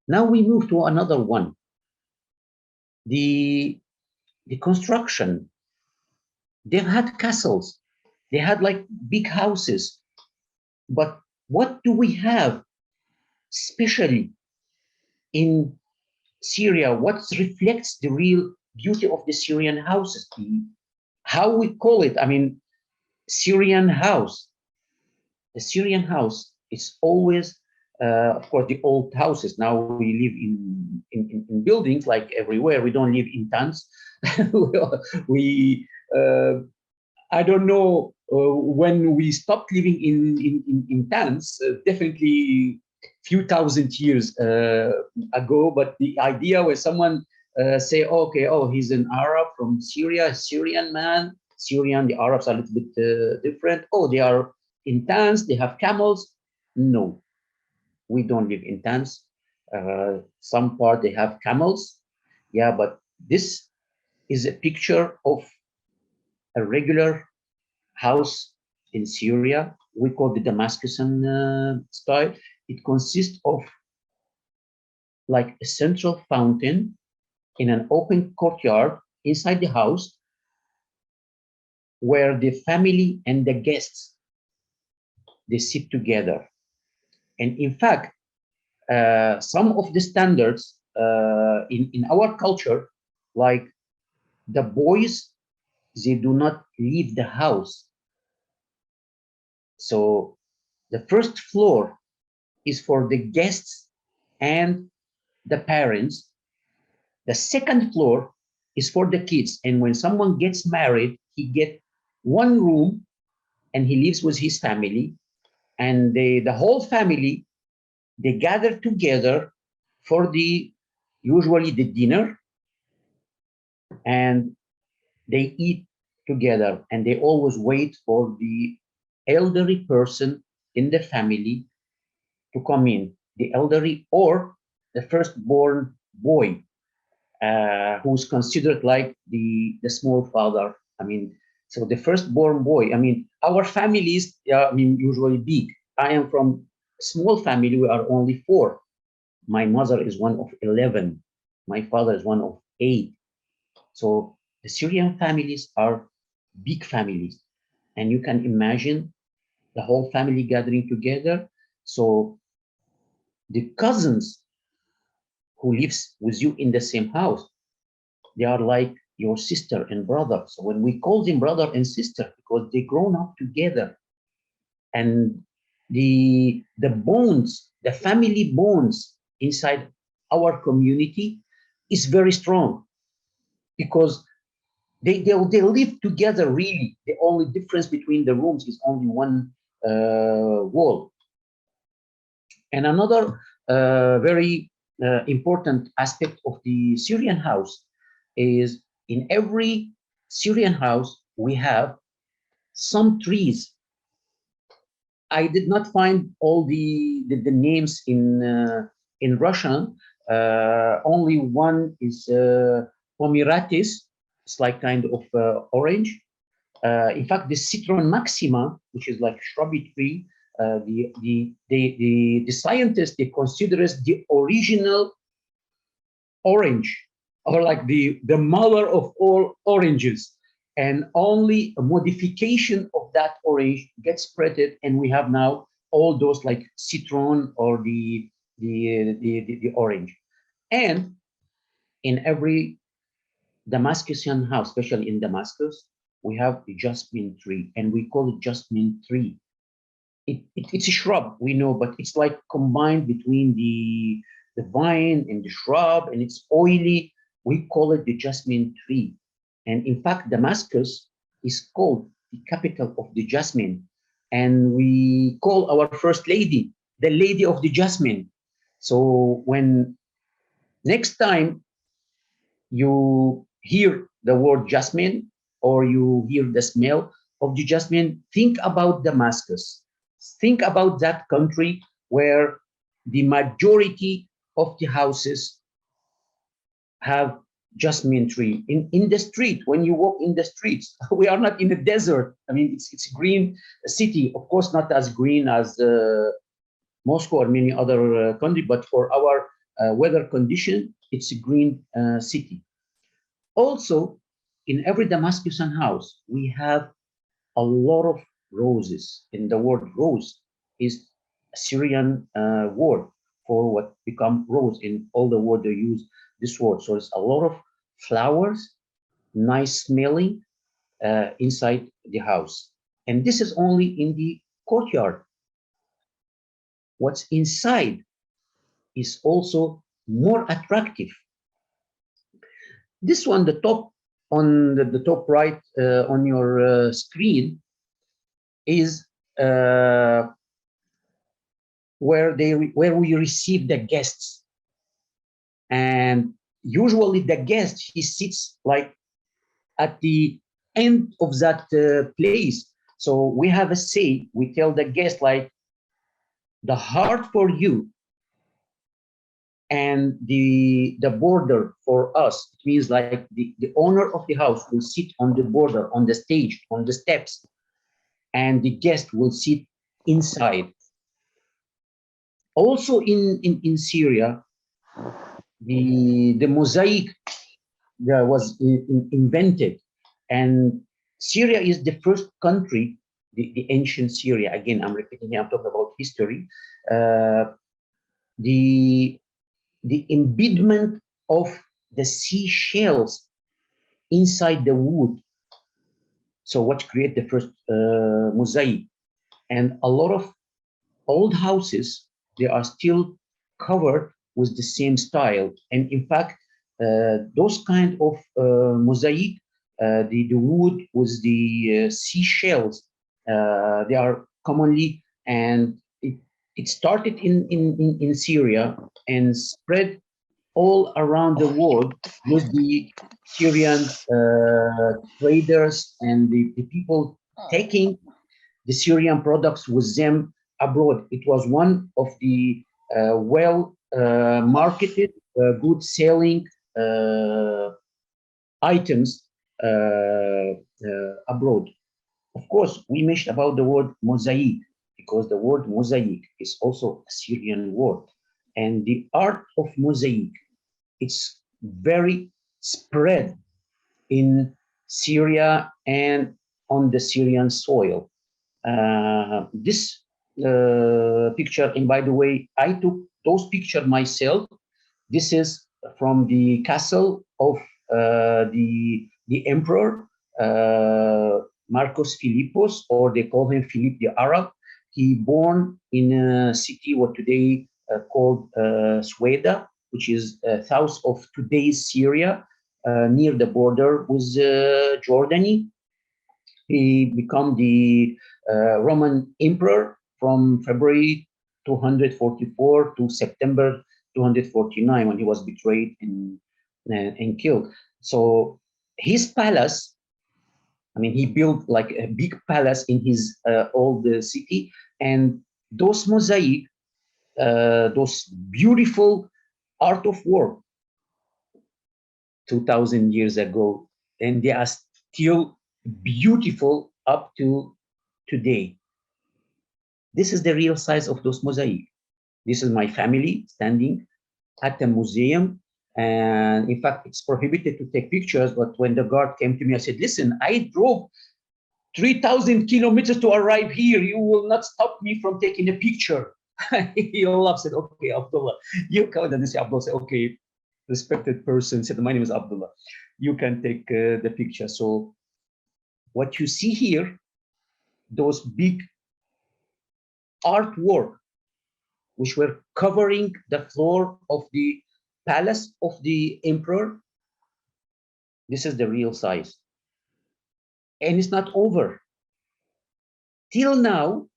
Now we move to another one. The construction. They've had castles. They had like big houses. But what do we have, especially in Syria? What reflects the real beauty of the Syrian houses? How we call it, I mean, Syrian house. The Syrian house is always, of course, the old houses. Now we live in buildings like everywhere. We don't live in tents. we I don't know when we stopped living in tents. Definitely few thousand years ago. But the idea where someone say, okay, oh, he's an Arab from Syria, Syrian man. Syrian, the Arabs are a little bit different. Oh, they are in tents, they have camels. No, we don't live in tents. Some part they have camels. Yeah, but this is a picture of a regular house in Syria. We call the Damascus style. It consists of like a central fountain in an open courtyard inside the house, where the family and the guests, they sit together. And in fact, some of the standards in our culture, like the boys, they do not leave the house. So the first floor is for the guests and the parents. The second floor is for the kids. And when someone gets married, he gets one room and he lives with his family. And the whole family, they gather together for usually the dinner, and they eat together, and they always wait for the elderly person in the family to come in, the elderly or the firstborn boy, who's considered like the small father. I mean, so the firstborn boy, I mean, our families, I mean, usually big. I am from a small family. We are only 4. My mother is one of 11. My father is one of 8. So the Syrian families are big families. And you can imagine the whole family gathering together. So the cousins who lives with you in the same house, they are like your sister and brother. So when we call them brother and sister, because they grown up together, and the bonds, the family bonds inside our community is very strong, because they live together really. The only difference between the rooms is only one wall. And another very important aspect of the Syrian house is, in every Syrian house we have some trees. I did not find all the names in Russian. Only one is Pomeratis. It's like kind of orange. In fact, the Citron maxima, which is like shrubby tree, the scientists, they consider as the original orange, or like the mother of all oranges. And only a modification of that orange gets spreaded, and we have now all those like citron or the orange. And in every Damascusian house, especially in Damascus, we have the jasmine tree, and we call it jasmine tree. It's a shrub, we know, but it's like combined between the vine and the shrub, and it's oily. We call it the jasmine tree. And in fact, Damascus is called the capital of the jasmine. And we call our first lady the lady of the jasmine. So when next time you hear the word jasmine, or you hear the smell of the jasmine, think about Damascus. Think about that country where the majority of the houses have jasmine tree in the street. When you walk in the streets, we are not in a desert. I mean, it's a green city, of course, not as green as Moscow or many other countries, but for our weather condition, it's a green city. Also, in every Damascus house, we have a lot of roses. And the word rose is a Syrian word for what become rose. In all the world they use this word. So it's a lot of flowers, nice smelling inside the house. And this is only in the courtyard. What's inside is also more attractive. This one, the top on the top right on your screen is where we receive the guests, and usually the guest, he sits like at the end of that place. So we have a say. We tell the guest like the heart for you and the border for us. It means like the owner of the house will sit on the border, on the stage, on the steps, and the guest will sit inside. Also in Syria, the mosaic was invented, and Syria is the first country, the ancient Syria. Again, I'm repeating here, I'm talking about history. The embedment of the seashells inside the wood. So what create the first mosaic? And a lot of old houses, they are still covered with the same style. And in fact, those kind of mosaic, the wood with the seashells, they are commonly, and it started in Syria and spread all around the world with the Syrian traders and the people taking the Syrian products with them abroad. It was one of the well marketed, good selling items abroad. Of course, we mentioned about the word mosaic because the word mosaic is also a Syrian word. And the art of mosaic, it's very spread in Syria and on the Syrian soil. This picture, and by the way, I took those pictures myself. This is from the castle of the emperor Marcos Philippos, or they call him Philip the Arab. He born in a city what today called Sueda, which is south of today's Syria, near the border with Jordany. He became the Roman emperor from February 244 to September 249, when he was betrayed and killed. So his palace, I mean, he built like a big palace in his old city, and those mosaic, those beautiful art of work 2,000 years ago, and they are still beautiful up to today. This is the real size of those mosaic. This is my family standing at the museum. And in fact, it's prohibited to take pictures. But when the guard came to me, I said, listen, I drove 3,000 kilometers to arrive here. You will not stop me from taking a picture. He laughed, said, okay, Abdullah, you come. And then Abdullah said, okay, respected person, said, my name is Abdullah. You can take the picture. So what you see here, those big artwork, which were covering the floor of the palace of the emperor, this is the real size. And it's not over. Till now,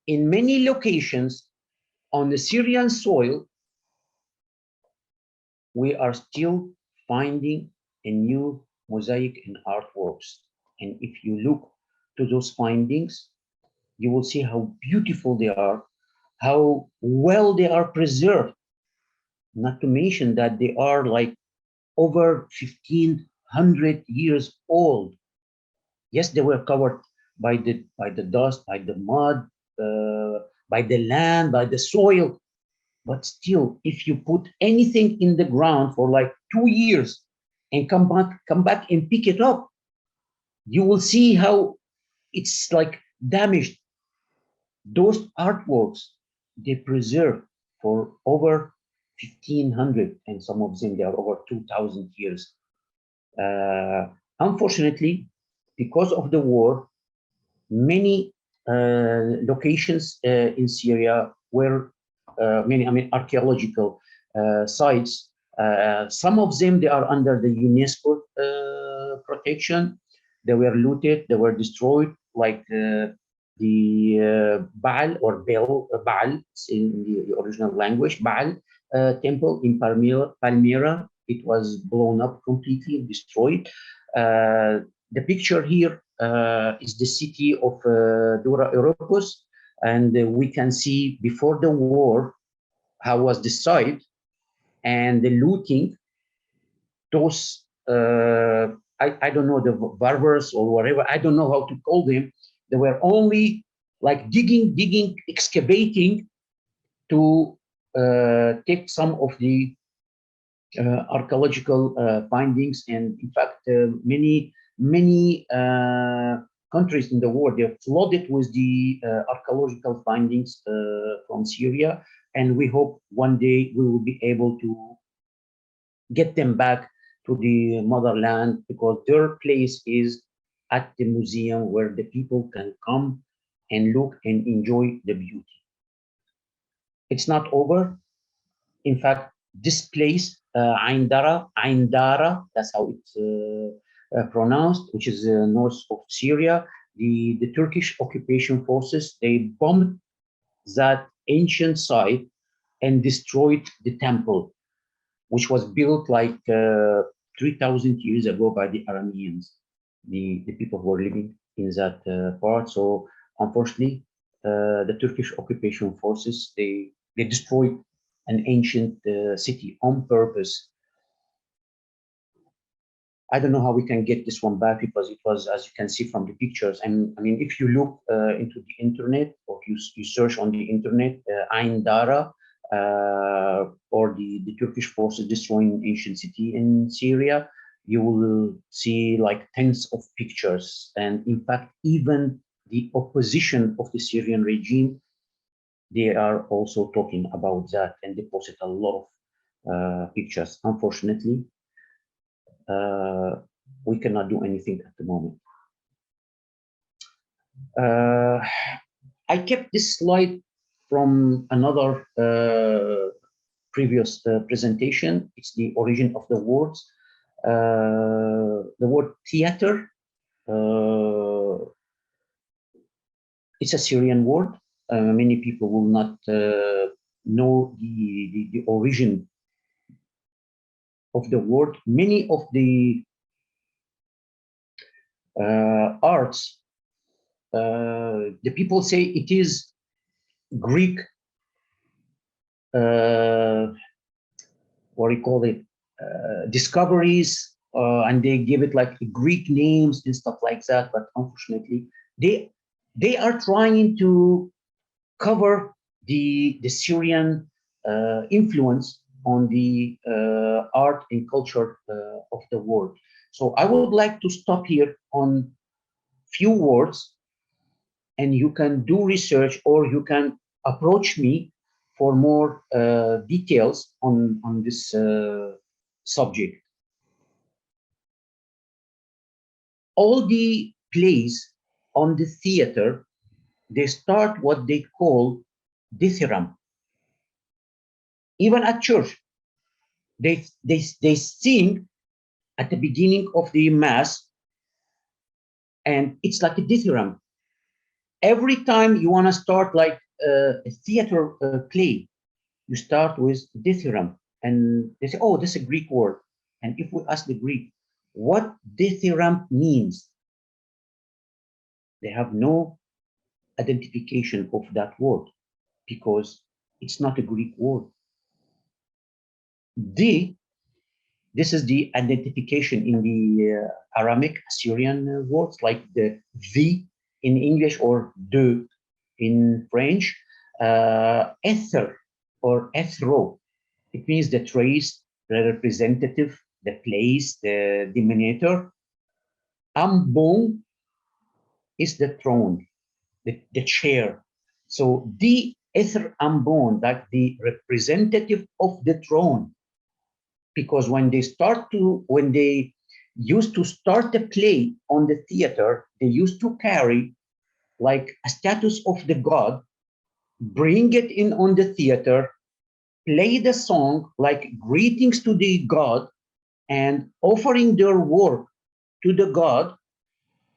in many locations on the Syrian soil, we are still finding a new mosaic and artworks. And if you look to those findings, you will see how beautiful they are, how well they are preserved. Not to mention that they are like over 1,500 years old. Yes, they were covered by the dust, by the mud, by the land, by the soil, But still, if you put anything in the ground for like 2 years and come back and pick it up, you will see how it's like damaged. Those artworks, they preserve for over 1500, and some of them they are over 2000 years. Unfortunately, because of the war, many locations in Syria were many, I mean, archaeological sites. Some of them they are under the UNESCO protection. They were looted, they were destroyed, like the Baal or Baal in the original language, Baal temple in Palmyra. It was blown up completely, destroyed. The picture here is the city of Dura Europos, and we can see before the war how was the site and the looting. Those I don't know, the barbers or whatever, I don't know how to call them. They were only like digging, excavating to take some of the archaeological findings. And in fact, many countries in the world, they're flooded with the archaeological findings from Syria. And we hope one day we will be able to get them back to the motherland, because their place is at the museum where the people can come and look and enjoy the beauty. It's not over. In fact, this place, Ain Dara, that's how it's pronounced, which is north of Syria. The Turkish occupation forces, they bombed that ancient site and destroyed the temple, which was built like 3,000 years ago by the Arameans, the people who were living in that part. So unfortunately, the Turkish occupation forces, they destroyed an ancient city on purpose. I don't know how we can get this one back, because it was, as you can see from the pictures. And I mean, if you look into the internet, or you search on the internet, Ain Dara, or the Turkish forces destroying ancient city in Syria, you will see like tens of pictures. And in fact, even the opposition of the Syrian regime, they are also talking about that, and they posted a lot of pictures. Unfortunately, we cannot do anything at the moment. I kept this slide from another previous presentation. It's the origin of the words. The word theater, it's a Syrian word. Many people will not know the origin of the word. Many of the arts, the people say it is Greek, what do you call it, discoveries, and they give it like Greek names and stuff like that. But unfortunately, they are trying to cover the Syrian influence on the art and culture of the world. So I would like to stop here on few words, and you can do research, or you can approach me for more details on this subject. All the plays on the theater, they start what they call dithyramb. Even at church, they sing at the beginning of the mass, and it's like a dithyramb. Every time you want to start like a theater play, you start with dithyramb, and they say, oh, this is a Greek word. And if we ask the Greek what dithyramb means, they have no identification of that word, because it's not a Greek word. This is the identification in the Aramic Syrian words, like the in English or de in French. Ether or ethro. It means the trace, the representative, the place, the denominator. Ambon is the throne, the chair. So the ether ambon, like the representative of the throne, because when they used to start the play on the theater, they used to carry like a status of the god, bring it in on the theater, play the song like greetings to the god and offering their work to the god.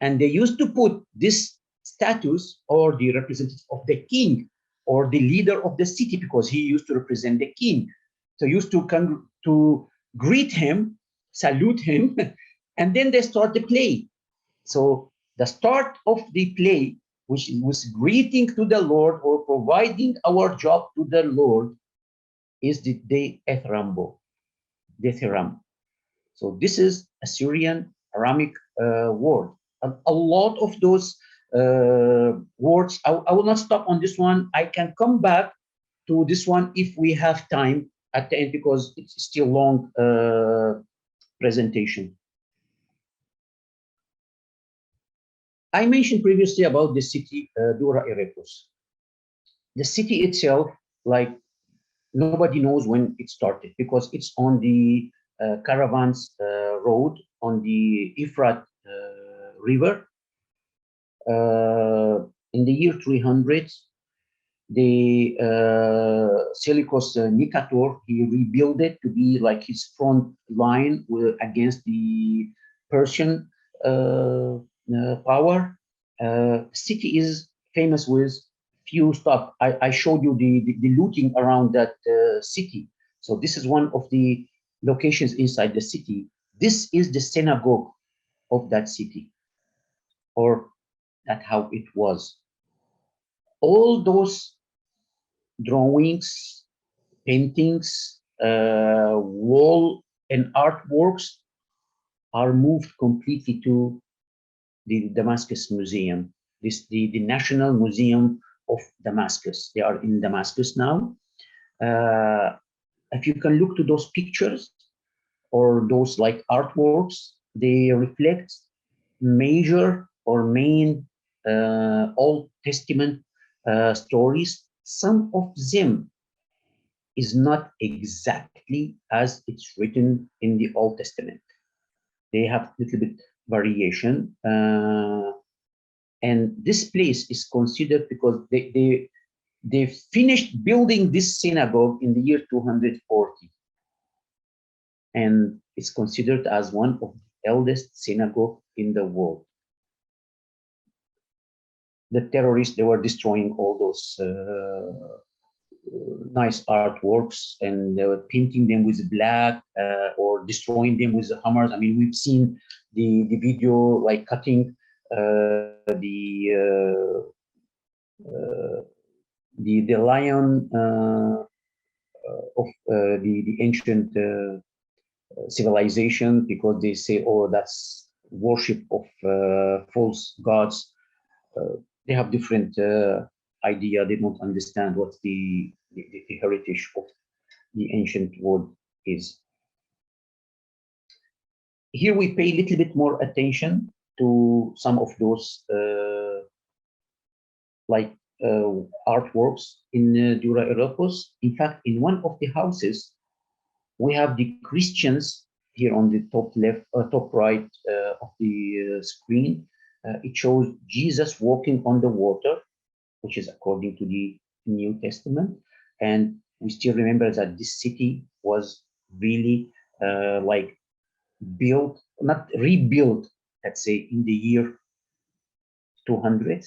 And they used to put this status or the representative of the king or the leader of the city, because he used to represent the king. So used to come to greet him, salute him, and then they start the play. So the start of the play, which was greeting to the Lord or providing our job to the Lord, is the De Ethrambo, De Theram. So this is a Syrian Aramic word. A lot of those words, I will not stop on this one. I can come back to this one if we have time at the end, because it's still long presentation. I mentioned previously about the city Dura Erectus. The city itself, like nobody knows when it started, because it's on the caravans road on the Euphrates river. In the year 300, the Seleucus Nicator, he rebuilt it to be like his front line against the Persian power. City is famous with few stuff. I showed you the looting around that city. So this is one of the locations inside the city. This is the synagogue of that city, or that's how it was. All those drawings, paintings, wall and artworks are moved completely to the Damascus Museum, the National Museum of Damascus. They are in Damascus now. If you can look to those pictures or those like artworks, they reflect major or main Old Testament stories. Some of them is not exactly as it's written in the Old Testament. They have a little bit variation. And this place is considered, because they finished building this synagogue in the year 240. And it's considered as one of the eldest synagogue in the world. The terrorists, they were destroying all those nice artworks, and they were painting them with black or destroying them with the hammers. I mean, we've seen the video like cutting the lion of the ancient civilization, because they say, oh, that's worship of false gods. They have different idea. They don't understand what the heritage of the ancient world is. Here we pay a little bit more attention to some of those like artworks in Dura Europos. In fact, in one of the houses, we have the Christians here on the top left, top right of the screen. It shows Jesus walking on the water, which is according to the New Testament. And we still remember that this city was really like built, not rebuilt, let's say, in the year 200.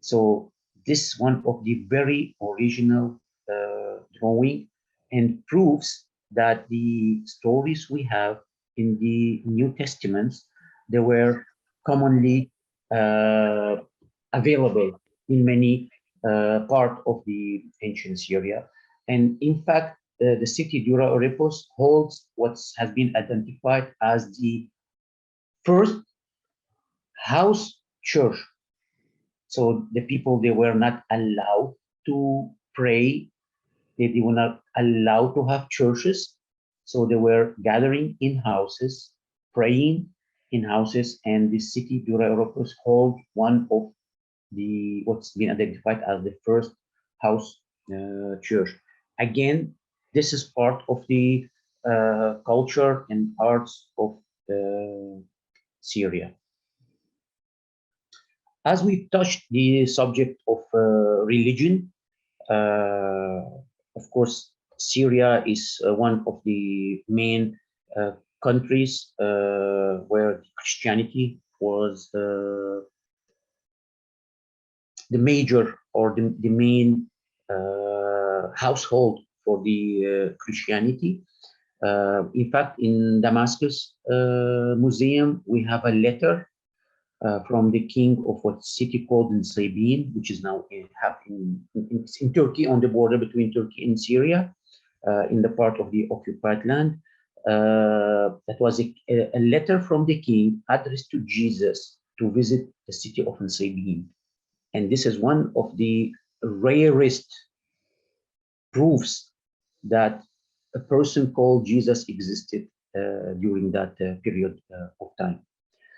So this one of the very original drawing, and proves that the stories we have in the New Testaments, they were commonly available in many part of the ancient Syria. And in fact, the city Dura Oropos holds what has been identified as the first house church. So the people, they were not allowed to pray They were not allowed to have churches, so they were gathering in houses, praying in houses, and the city Dura Europos hold one of the what's been identified as the first house church. Again, this is part of the culture and arts of Syria. As we touched the subject of religion, uh, of course, Syria is one of the main countries where Christianity was the major or the main household for the Christianity. In fact, in Damascus Museum, we have a letter from the king of what city called Sabine, which is now in Turkey, on the border between Turkey and Syria, in the part of the occupied land. That was a letter from the king addressed to Jesus to visit the city of Sabine. And this is one of the rarest proofs that a person called Jesus existed during that period of time.